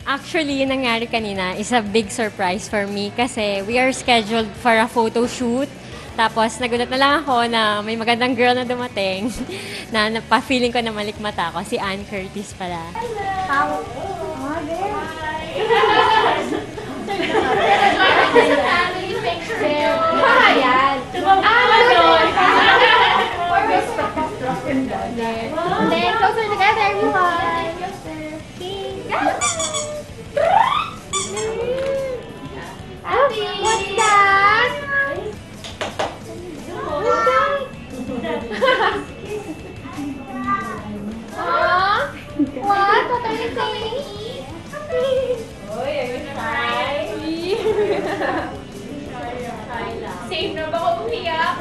Actually, yung nangyari kanina is a big surprise for me kasi we are scheduled for a photo shoot. Tapos, nagulat na lang ako na may magandang girl na dumating na pa-feeling ko na malikmata ako. Si Ann Curtis pala. Hello! Family picture! Ayan! Then, closer together, everyone! What's that? What? What are you saying? Safe na ba ako umiyak?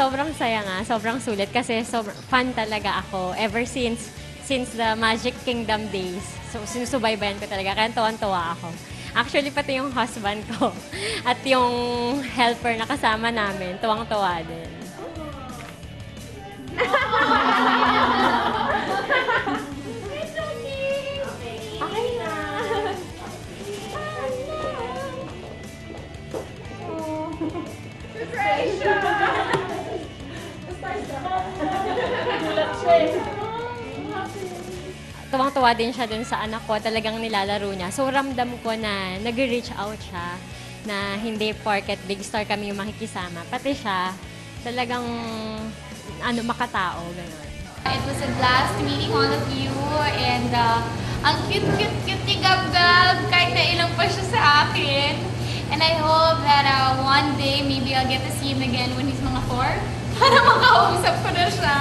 Sobrang saya nga, sobrang sulit kasi fan talaga ako ever since the Magic Kingdom days. So, sinusubaybayan ko talaga, kaya tuwan-tuwa ako. Actually, pati yung husband ko at yung helper na kasama namin, tuwang-tuwa din. Okay na. Tuwang-tuwa din siya dun sa anak ko, talagang nilalaro niya. So, ramdam ko na nag-reach out siya na hindi porket big star kami yung makikisama. Pati siya, talagang makatao, gano'n. It was a blast meeting all of you and ang cute-cute ni Gab-Gab kahit na ilang pa siya sa akin. And I hope that one day maybe I'll get to see him again when he's mga 4 para makausap ko na siya.